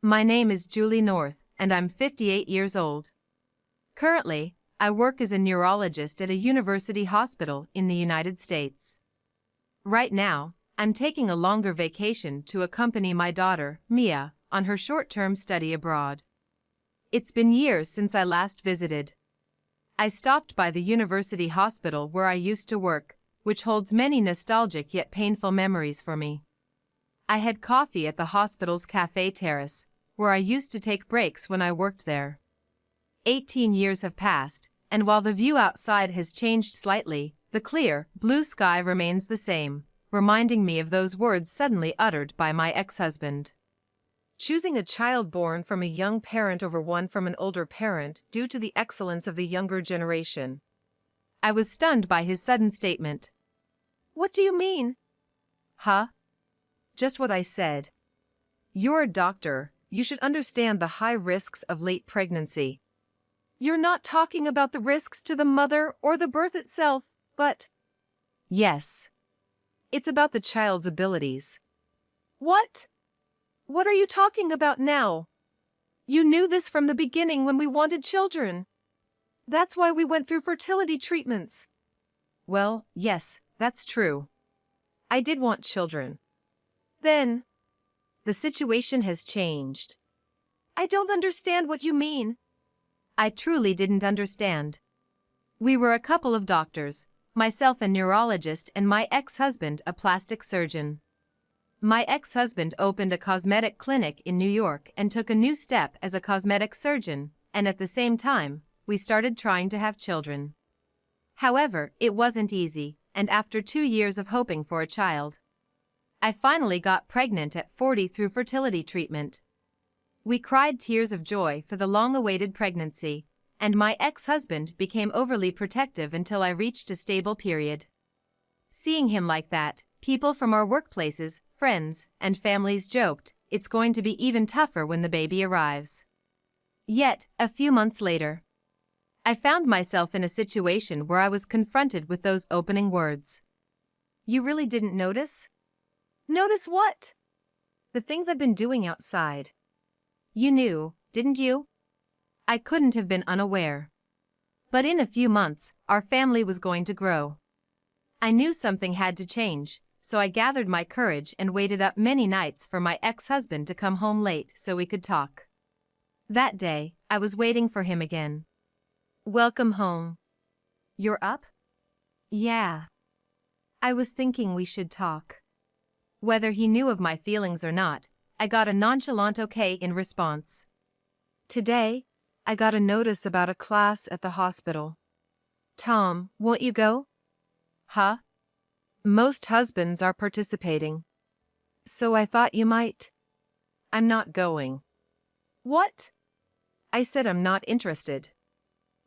My name is Julie North, and I'm 58 years old. Currently, I work as a neurologist at a university hospital in the United States. Right now, I'm taking a longer vacation to accompany my daughter, Mia, on her short-term study abroad. It's been years since I last visited. I stopped by the university hospital where I used to work, which holds many nostalgic yet painful memories for me. I had coffee at the hospital's cafe terrace, where I used to take breaks when I worked there. 18 years have passed, and while the view outside has changed slightly, the clear, blue sky remains the same, reminding me of those words suddenly uttered by my ex-husband. Choosing a child born from a young parent over one from an older parent due to the excellence of the younger generation. I was stunned by his sudden statement. "What do you mean?" "Huh? Just what I said. You're a doctor. You should understand the high risks of late pregnancy." "You're not talking about the risks to the mother or the birth itself, but—" "Yes. It's about the child's abilities." "What? What are you talking about now? You knew this from the beginning when we wanted children. That's why we went through fertility treatments." "Well, yes, that's true. I did want children. Then, the situation has changed." "I don't understand what you mean." I truly didn't understand. We were a couple of doctors, myself a neurologist and my ex-husband a plastic surgeon. My ex-husband opened a cosmetic clinic in New York and took a new step as a cosmetic surgeon, and at the same time, we started trying to have children. However, it wasn't easy, and after 2 years of hoping for a child, I finally got pregnant at 40 through fertility treatment. We cried tears of joy for the long-awaited pregnancy, and my ex-husband became overly protective until I reached a stable period. Seeing him like that, people from our workplaces, friends, and families joked, "It's going to be even tougher when the baby arrives." Yet, a few months later, I found myself in a situation where I was confronted with those opening words. "You really didn't notice?" "Notice what?" "The things I've been doing outside. You knew, didn't you?" I couldn't have been unaware. But in a few months, our family was going to grow. I knew something had to change, so I gathered my courage and waited up many nights for my ex-husband to come home late so we could talk. That day, I was waiting for him again. "Welcome home. You're up?" "Yeah. I was thinking we should talk." Whether he knew of my feelings or not, I got a nonchalant okay in response. "Today, I got a notice about a class at the hospital. Tom, won't you go?" "Huh? Most husbands are participating. So I thought you might." "I'm not going." "What?" I said I'm not interested.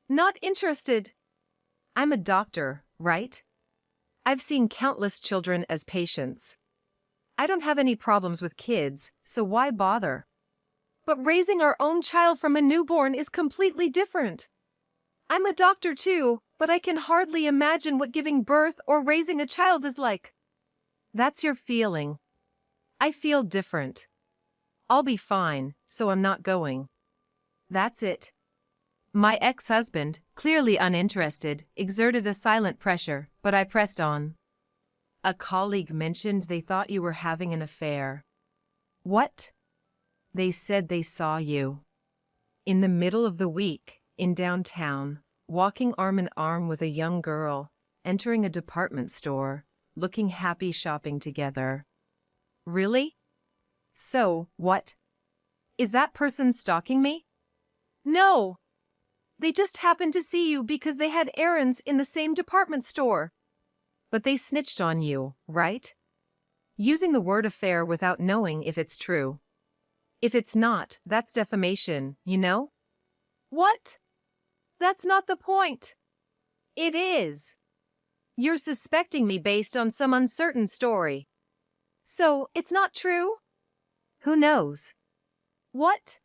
"Not interested?" I'm a doctor, right? I've seen countless children as patients. I don't have any problems with kids, so why bother? "But raising our own child from a newborn is completely different. I'm a doctor too, but I can hardly imagine what giving birth or raising a child is like." "That's your feeling. I feel different. I'll be fine, so I'm not going." That's it. My ex-husband, clearly uninterested, exerted a silent pressure, but I pressed on. "A colleague mentioned they thought you were having an affair." "What?" "They said they saw you in the middle of the week, in downtown, walking arm in arm with a young girl, entering a department store, looking happy shopping together." "Really? So, what? Is that person stalking me?" "No. They just happened to see you because they had errands in the same department store." "But they snitched on you, right? Using the word affair without knowing if it's true. If it's not, that's defamation, you know?" "What? That's not the point." "It is. You're suspecting me based on some uncertain story." "So, it's not true?" "Who knows?" "What?"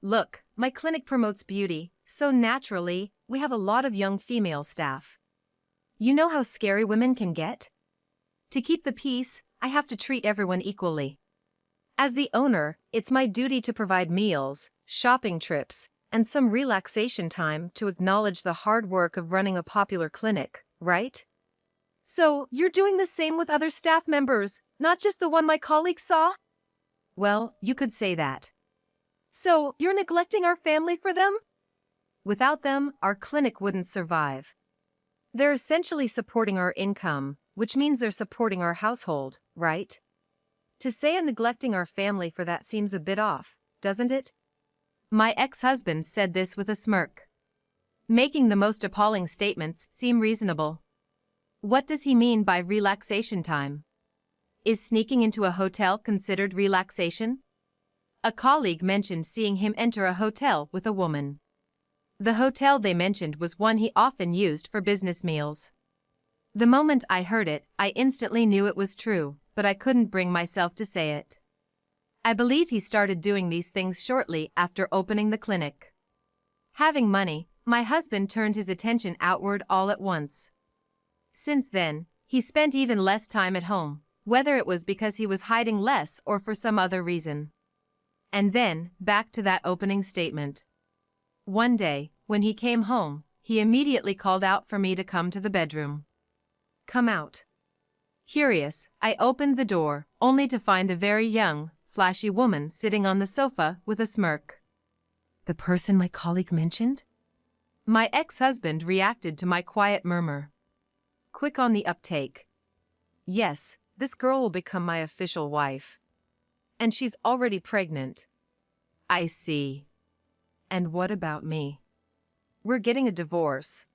"Look, my clinic promotes beauty, so naturally, we have a lot of young female staff. You know how scary women can get? To keep the peace, I have to treat everyone equally." As the owner, it's my duty to provide meals, shopping trips, and some relaxation time to acknowledge the hard work of running a popular clinic, right? So, you're doing the same with other staff members, not just the one my colleague saw? Well, you could say that. So, you're neglecting our family for them? Without them, our clinic wouldn't survive. They're essentially supporting our income, which means they're supporting our household, right? To say I'm neglecting our family for that seems a bit off, doesn't it? My ex-husband said this with a smirk, making the most appalling statements seem reasonable. What does he mean by relaxation time? Is sneaking into a hotel considered relaxation? A colleague mentioned seeing him enter a hotel with a woman. The hotel they mentioned was one he often used for business meals. The moment I heard it, I instantly knew it was true, but I couldn't bring myself to say it. I believe he started doing these things shortly after opening the clinic. Having money, my husband turned his attention outward all at once. Since then, he spent even less time at home, whether it was because he was hiding less or for some other reason. And then, back to that opening statement. One day, when he came home, he immediately called out for me to come to the bedroom. Come out. Curious, I opened the door, only to find a very young, flashy woman sitting on the sofa with a smirk. The person my colleague mentioned? My ex-husband reacted to my quiet murmur. Quick on the uptake. Yes, this girl will become my official wife. And she's already pregnant. I see. And what about me? We're getting a divorce.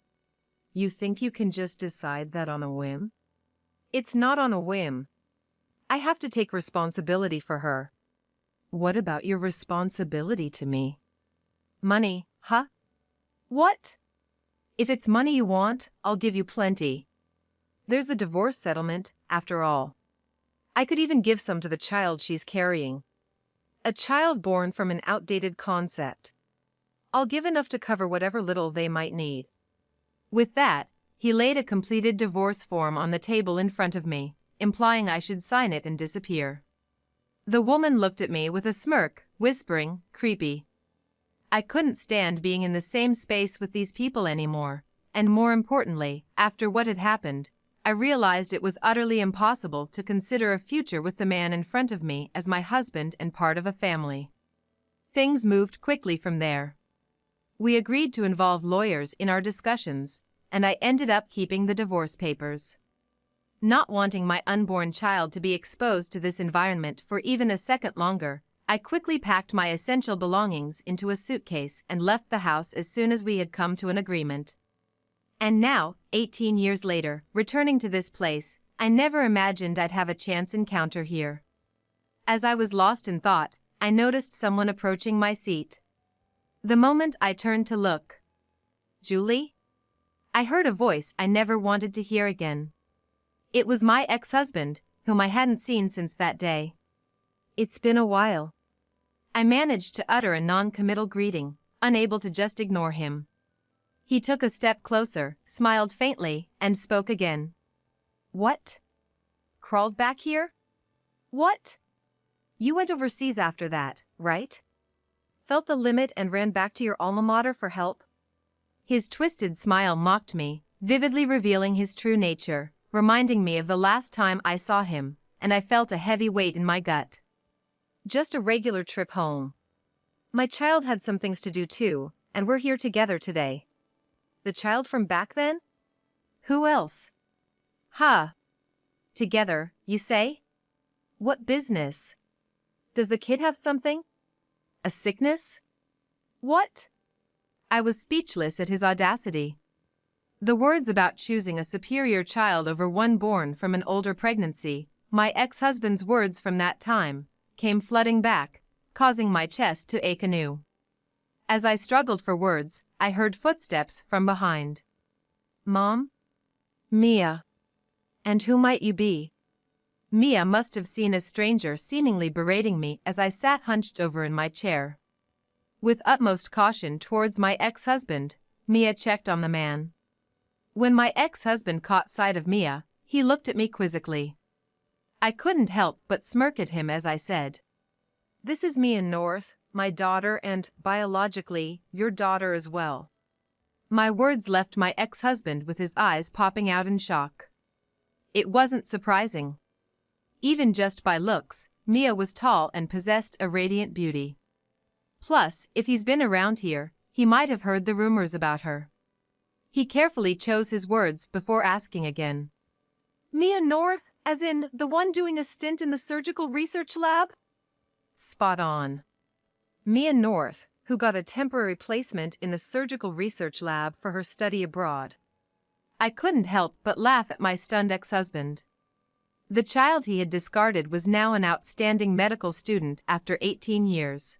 You think you can just decide that on a whim? It's not on a whim. I have to take responsibility for her. What about your responsibility to me? Money, huh? What? If it's money you want, I'll give you plenty. There's the divorce settlement, after all. I could even give some to the child she's carrying. A child born from an outdated concept. I'll give enough to cover whatever little they might need. With that, he laid a completed divorce form on the table in front of me, implying I should sign it and disappear. The woman looked at me with a smirk, whispering, creepy. I couldn't stand being in the same space with these people anymore, and more importantly, after what had happened, I realized it was utterly impossible to consider a future with the man in front of me as my husband and part of a family. Things moved quickly from there. We agreed to involve lawyers in our discussions, and I ended up keeping the divorce papers. Not wanting my unborn child to be exposed to this environment for even a second longer, I quickly packed my essential belongings into a suitcase and left the house as soon as we had come to an agreement. And now, 18 years later, returning to this place, I never imagined I'd have a chance encounter here. As I was lost in thought, I noticed someone approaching my seat. The moment I turned to look, Julie? I heard a voice I never wanted to hear again. It was my ex-husband, whom I hadn't seen since that day. It's been a while. I managed to utter a non-committal greeting, unable to just ignore him. He took a step closer, smiled faintly, and spoke again. What? Crawled back here? What? You went overseas after that, right? Felt the limit and ran back to your alma mater for help? His twisted smile mocked me, vividly revealing his true nature, reminding me of the last time I saw him, and I felt a heavy weight in my gut. Just a regular trip home. My child had some things to do too, and we're here together today. The child from back then? Who else? Huh. Together, you say? What business? Does the kid have something? A sickness? What? I was speechless at his audacity. The words about choosing a superior child over one born from an older pregnancy, my ex-husband's words from that time, came flooding back, causing my chest to ache anew. As I struggled for words, I heard footsteps from behind. Mom? Mia. And who might you be? Mia must have seen a stranger seemingly berating me as I sat hunched over in my chair. With utmost caution towards my ex-husband, Mia checked on the man. When my ex-husband caught sight of Mia, he looked at me quizzically. I couldn't help but smirk at him as I said, This is Mia North, my daughter and, biologically, your daughter as well. My words left my ex-husband with his eyes popping out in shock. It wasn't surprising. Even just by looks, Mia was tall and possessed a radiant beauty. Plus, if he's been around here, he might have heard the rumors about her. He carefully chose his words before asking again. Mia North, as in the one doing a stint in the surgical research lab? Spot on. Mia North, who got a temporary placement in the surgical research lab for her study abroad. I couldn't help but laugh at my stunned ex-husband. The child he had discarded was now an outstanding medical student after 18 years.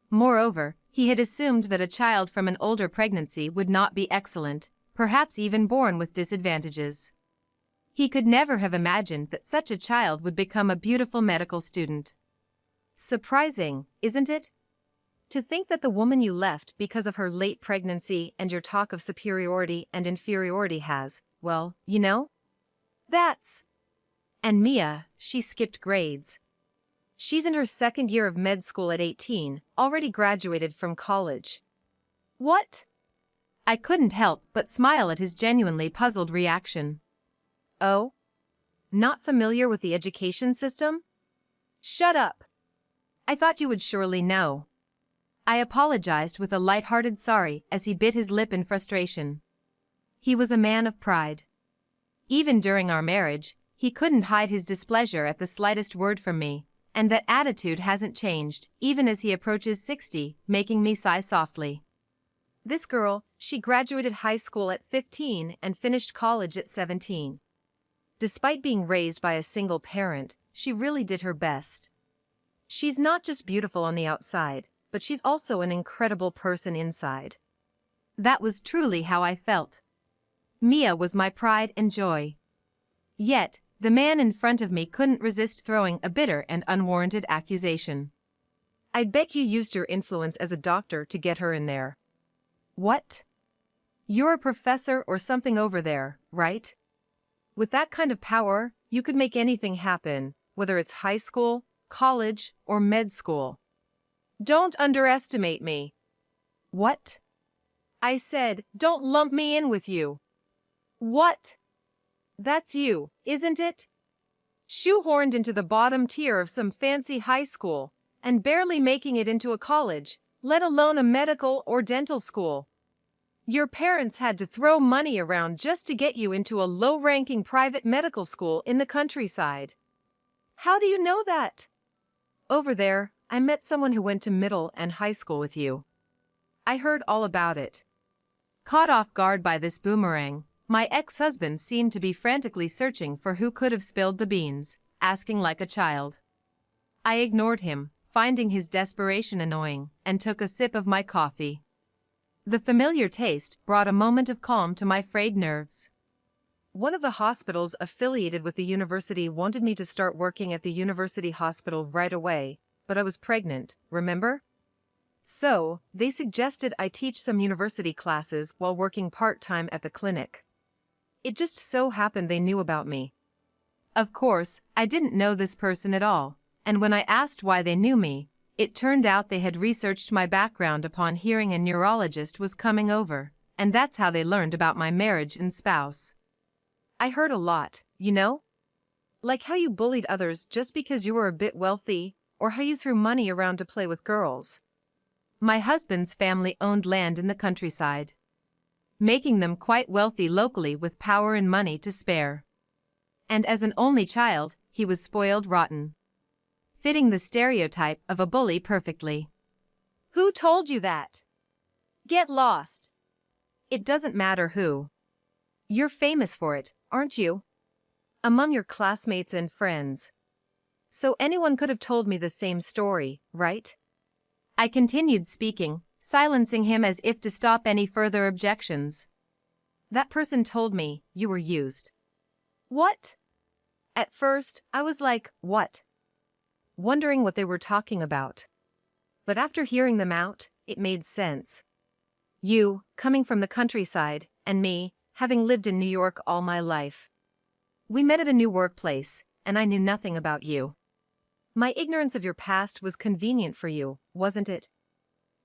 Moreover, he had assumed that a child from an older pregnancy would not be excellent, perhaps even born with disadvantages. He could never have imagined that such a child would become a beautiful medical student. Surprising, isn't it? To think that the woman you left because of her late pregnancy and your talk of superiority and inferiority has, well, you know? That's... And Mia, she skipped grades. She's in her second year of med school at 18, already graduated from college. What? I couldn't help but smile at his genuinely puzzled reaction. Oh? Not familiar with the education system? Shut up. I thought you would surely know. I apologized with a light-hearted sorry as he bit his lip in frustration. He was a man of pride. Even during our marriage, he couldn't hide his displeasure at the slightest word from me, and that attitude hasn't changed, even as he approaches 60, making me sigh softly. This girl, she graduated high school at 15 and finished college at 17. Despite being raised by a single parent, she really did her best. She's not just beautiful on the outside, but she's also an incredible person inside. That was truly how I felt. Mia was my pride and joy. Yet, the man in front of me couldn't resist throwing a bitter and unwarranted accusation. I bet you used your influence as a doctor to get her in there. What? You're a professor or something over there, right? With that kind of power, you could make anything happen, whether it's high school, college, or med school. Don't underestimate me. What? I said, don't lump me in with you. What? That's you, isn't it? Shoehorned into the bottom tier of some fancy high school, and barely making it into a college, let alone a medical or dental school. Your parents had to throw money around just to get you into a low-ranking private medical school in the countryside. How do you know that? Over there, I met someone who went to middle and high school with you. I heard all about it. Caught off guard by this boomerang, my ex-husband seemed to be frantically searching for who could have spilled the beans, asking like a child. I ignored him, finding his desperation annoying, and took a sip of my coffee. The familiar taste brought a moment of calm to my frayed nerves. One of the hospitals affiliated with the university wanted me to start working at the university hospital right away, but I was pregnant, remember? So, they suggested I teach some university classes while working part-time at the clinic. It just so happened they knew about me. Of course, I didn't know this person at all, and when I asked why they knew me, it turned out they had researched my background upon hearing a neurologist was coming over, and that's how they learned about my marriage and spouse. I heard a lot, you know? Like how you bullied others just because you were a bit wealthy, or how you threw money around to play with girls. My husband's family owned land in the countryside, making them quite wealthy locally with power and money to spare. And as an only child, he was spoiled rotten, fitting the stereotype of a bully perfectly. Who told you that? Get lost. It doesn't matter who. You're famous for it, aren't you? Among your classmates and friends. So anyone could have told me the same story, right? I continued speaking, silencing him as if to stop any further objections. That person told me you were used. What? At first, I was like, what? Wondering what they were talking about. But after hearing them out, it made sense. You, coming from the countryside, and me, having lived in New York all my life. We met at a new workplace, and I knew nothing about you. My ignorance of your past was convenient for you, wasn't it?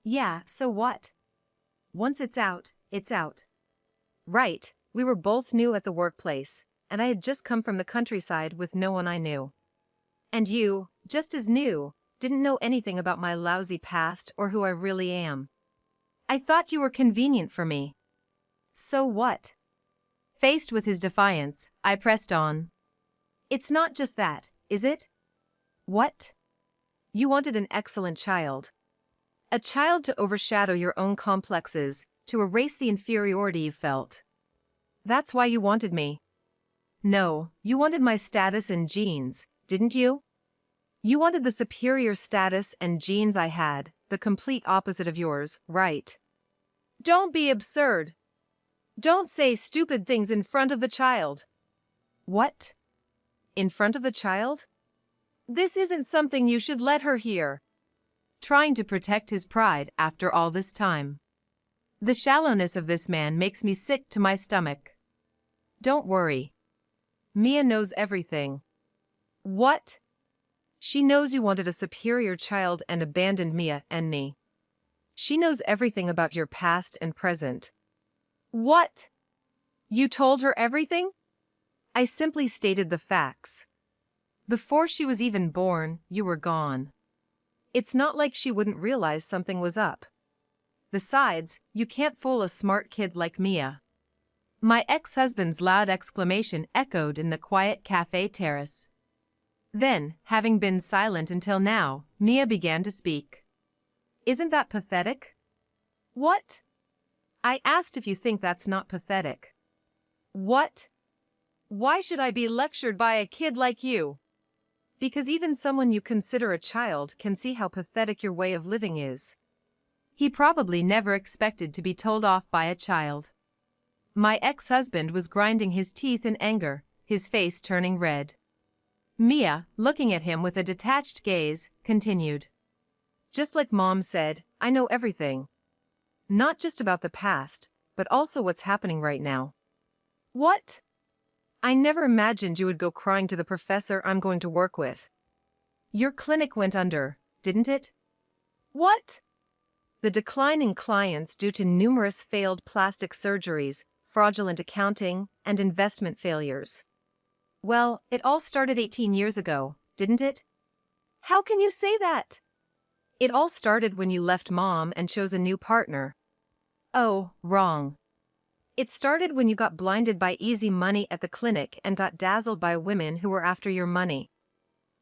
Yeah, so what? Once it's out, it's out. Right, we were both new at the workplace, and I had just come from the countryside with no one I knew. And you, just as new, didn't know anything about my lousy past or who I really am. I thought you were convenient for me. So what? Faced with his defiance, I pressed on. It's not just that, is it? What? You wanted an excellent child. A child to overshadow your own complexes, to erase the inferiority you felt. That's why you wanted me. No, you wanted my status and genes, didn't you? You wanted the superior status and genes I had, the complete opposite of yours, right? Don't be absurd. Don't say stupid things in front of the child. What? In front of the child? This isn't something you should let her hear. Trying to protect his pride after all this time. The shallowness of this man makes me sick to my stomach. Don't worry. Mia knows everything. What? She knows you wanted a superior child and abandoned Mia and me. She knows everything about your past and present. What? You told her everything? I simply stated the facts. Before she was even born, you were gone. It's not like she wouldn't realize something was up. Besides, you can't fool a smart kid like Mia. My ex-husband's loud exclamation echoed in the quiet cafe terrace. Then, having been silent until now, Mia began to speak. Isn't that pathetic? What? I asked if you think that's not pathetic. What? Why should I be lectured by a kid like you? Because even someone you consider a child can see how pathetic your way of living is. He probably never expected to be told off by a child. My ex-husband was grinding his teeth in anger, his face turning red. Mia, looking at him with a detached gaze, continued. Just like Mom said, I know everything. Not just about the past, but also what's happening right now. What? I never imagined you would go crying to the professor I'm going to work with. Your clinic went under, didn't it? What? The decline in clients due to numerous failed plastic surgeries, fraudulent accounting, and investment failures. Well, it all started 18 years ago, didn't it? How can you say that? It all started when you left Mom and chose a new partner. Oh, wrong. It started when you got blinded by easy money at the clinic and got dazzled by women who were after your money.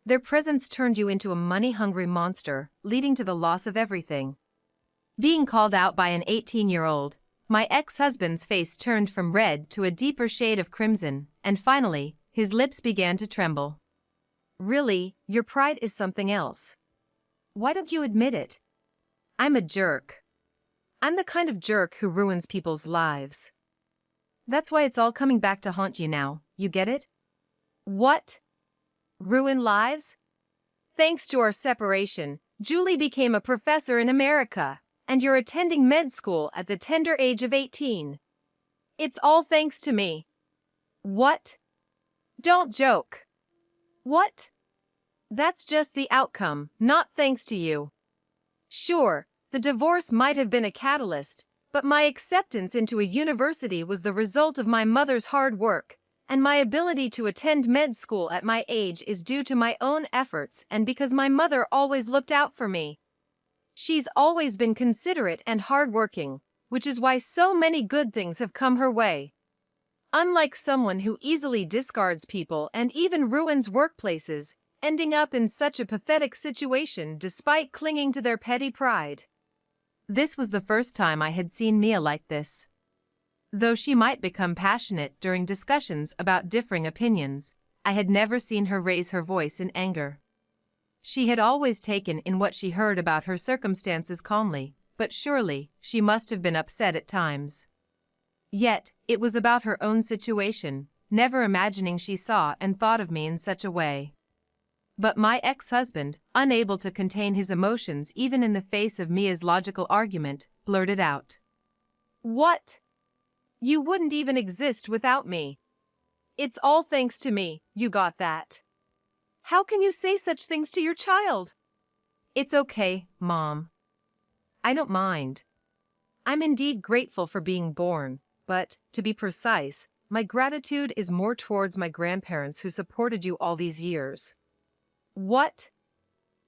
Their presence turned you into a money-hungry monster, leading to the loss of everything. Being called out by an 18-year-old, my ex-husband's face turned from red to a deeper shade of crimson, and finally, his lips began to tremble. Really, your pride is something else. Why don't you admit it? I'm a jerk. I'm the kind of jerk who ruins people's lives. That's why it's all coming back to haunt you now, you get it? What? Ruin lives? Thanks to our separation, Julie became a professor in America, and you're attending med school at the tender age of 18. It's all thanks to me. What? Don't joke. What? That's just the outcome, not thanks to you. Sure, the divorce might have been a catalyst, but my acceptance into a university was the result of my mother's hard work, and my ability to attend med school at my age is due to my own efforts and because my mother always looked out for me. She's always been considerate and hardworking, which is why so many good things have come her way. Unlike someone who easily discards people and even ruins workplaces, ending up in such a pathetic situation despite clinging to their petty pride. This was the first time I had seen Mia like this. Though she might become passionate during discussions about differing opinions, I had never seen her raise her voice in anger. She had always taken in what she heard about her circumstances calmly, but surely she must have been upset at times. Yet, it was about her own situation, never imagining she saw and thought of me in such a way. But my ex-husband, unable to contain his emotions even in the face of Mia's logical argument, blurted out. What? You wouldn't even exist without me. It's all thanks to me, you got that. How can you say such things to your child? It's okay, Mom. I don't mind. I'm indeed grateful for being born, but, to be precise, my gratitude is more towards my grandparents who supported you all these years. What?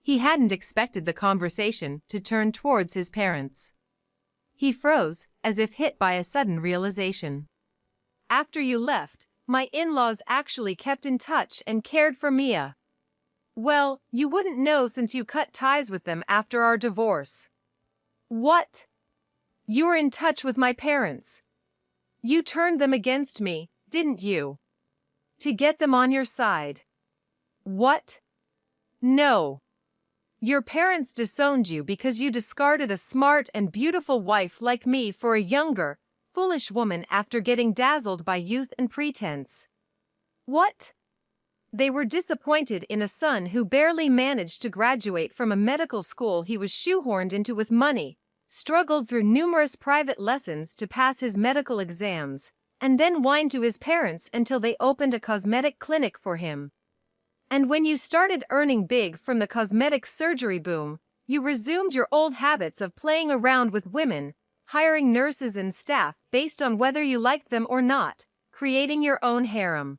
He hadn't expected the conversation to turn towards his parents. He froze, as if hit by a sudden realization. After you left, my in-laws actually kept in touch and cared for Mia. Well, you wouldn't know since you cut ties with them after our divorce. What? You were in touch with my parents. You turned them against me, didn't you? To get them on your side. What? No. Your parents disowned you because you discarded a smart and beautiful wife like me for a younger, foolish woman after getting dazzled by youth and pretense. What? They were disappointed in a son who barely managed to graduate from a medical school he was shoehorned into with money, struggled through numerous private lessons to pass his medical exams, and then whined to his parents until they opened a cosmetic clinic for him. And when you started earning big from the cosmetic surgery boom, you resumed your old habits of playing around with women, hiring nurses and staff based on whether you liked them or not, creating your own harem.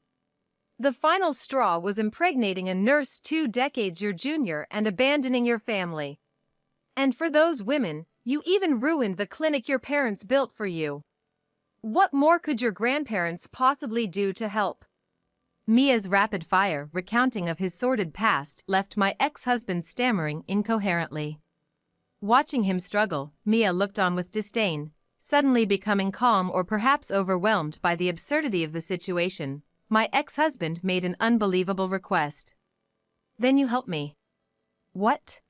The final straw was impregnating a nurse 2 decades your junior and abandoning your family. And for those women, you even ruined the clinic your parents built for you. What more could your grandparents possibly do to help? Mia's rapid-fire recounting of his sordid past left my ex-husband stammering incoherently. Watching him struggle, Mia looked on with disdain, suddenly becoming calm or perhaps overwhelmed by the absurdity of the situation. My ex-husband made an unbelievable request. Then you help me. What?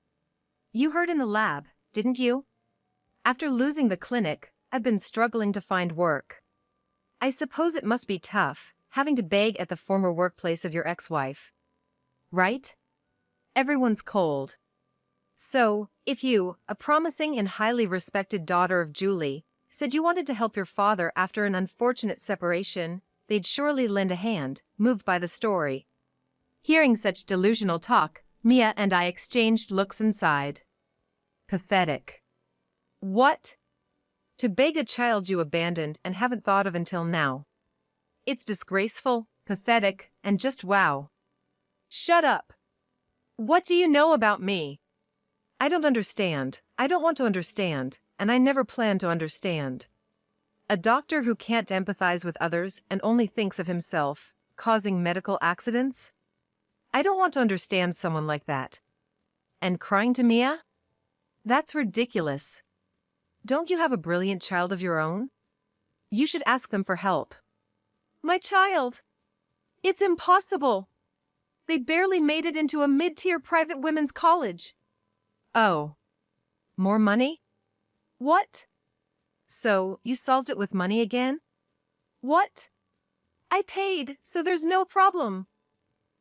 You heard in the lab, didn't you? After losing the clinic, I've been struggling to find work. I suppose it must be tough, having to beg at the former workplace of your ex-wife. Right? Everyone's cold. So, if you, a promising and highly respected daughter of Julie, said you wanted to help your father after an unfortunate separation, they'd surely lend a hand, moved by the story. Hearing such delusional talk, Mia and I exchanged looks and sighed. Pathetic. What? To beg a child you abandoned and haven't thought of until now. It's disgraceful, pathetic, and just wow. Shut up. What do you know about me? I don't understand, I don't want to understand, and I never plan to understand. A doctor who can't empathize with others and only thinks of himself, causing medical accidents? I don't want to understand someone like that. And crying to Mia? That's ridiculous. Don't you have a brilliant child of your own? You should ask them for help. My child! It's impossible! They barely made it into a mid-tier private women's college. Oh. More money? What? So, you solved it with money again? What? I paid, so there's no problem.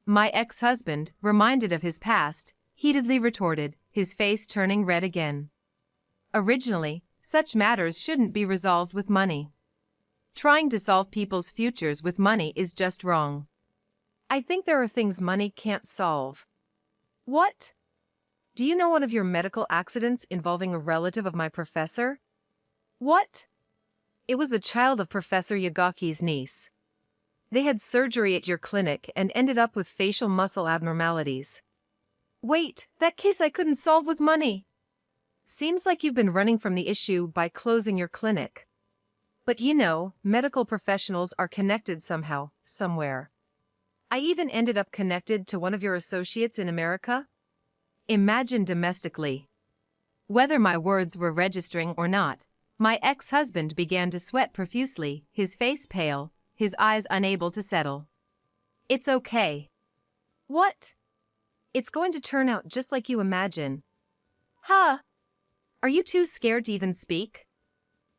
My ex-husband, reminded of his past, heatedly retorted, his face turning red again. Originally, such matters shouldn't be resolved with money. Trying to solve people's futures with money is just wrong. I think there are things money can't solve. What? Do you know one of your medical accidents involving a relative of my professor? What? It was the child of Professor Yagaki's niece. They had surgery at your clinic and ended up with facial muscle abnormalities. Wait, that case I couldn't solve with money. Seems like you've been running from the issue by closing your clinic. But you know, medical professionals are connected somehow, somewhere. I even ended up connected to one of your associates in America. Imagine domestically. Whether my words were registering or not, my ex-husband began to sweat profusely, his face pale, his eyes unable to settle. It's okay. What? It's going to turn out just like you imagine. Huh? Are you too scared to even speak?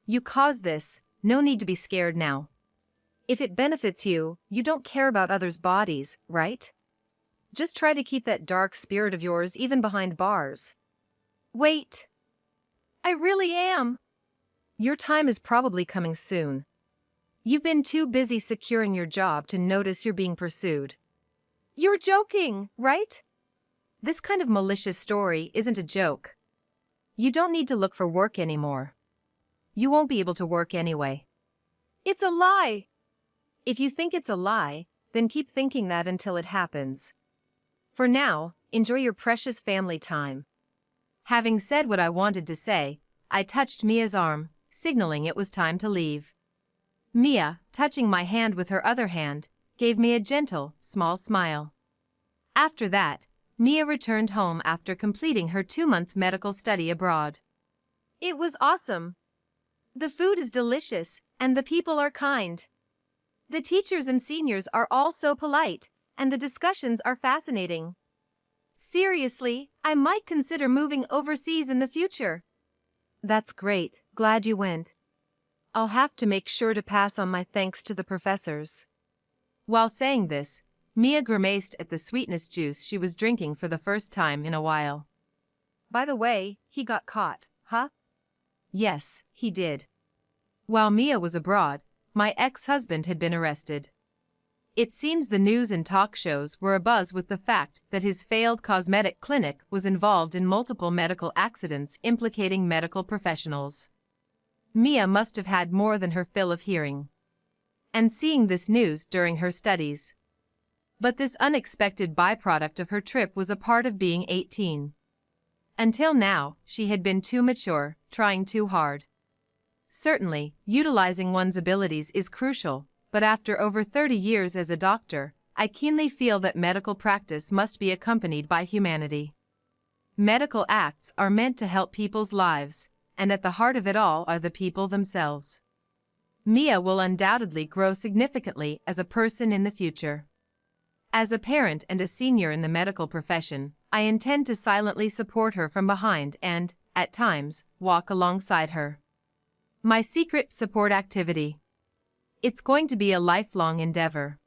You caused this, no need to be scared now. If it benefits you, you don't care about others' bodies, right? Just try to keep that dark spirit of yours even behind bars. Wait. I really am. Your time is probably coming soon. You've been too busy securing your job to notice you're being pursued. You're joking, right? This kind of malicious story isn't a joke. You don't need to look for work anymore. You won't be able to work anyway. It's a lie! If you think it's a lie, then keep thinking that until it happens. For now, enjoy your precious family time. Having said what I wanted to say, I touched Mia's arm, signaling it was time to leave. Mia, touching my hand with her other hand, gave me a gentle, small smile. After that, Mia returned home after completing her 2-month medical study abroad. It was awesome. The food is delicious, and the people are kind. The teachers and seniors are all so polite, and the discussions are fascinating. Seriously, I might consider moving overseas in the future. That's great, glad you went. I'll have to make sure to pass on my thanks to the professors. While saying this, Mia grimaced at the sweetness juice she was drinking for the first time in a while. By the way, he got caught, huh? Yes, he did. While Mia was abroad, my ex-husband had been arrested. It seems the news and talk shows were abuzz with the fact that his failed cosmetic clinic was involved in multiple medical accidents implicating medical professionals. Mia must have had more than her fill of hearing and seeing this news during her studies. But this unexpected byproduct of her trip was a part of being 18. Until now, she had been too mature, trying too hard. Certainly, utilizing one's abilities is crucial, but after over 30 years as a doctor, I keenly feel that medical practice must be accompanied by humanity. Medical acts are meant to help people's lives, and at the heart of it all are the people themselves. Mia will undoubtedly grow significantly as a person in the future. As a parent and a senior in the medical profession, I intend to silently support her from behind and, at times, walk alongside her. My secret support activity. It's going to be a lifelong endeavor.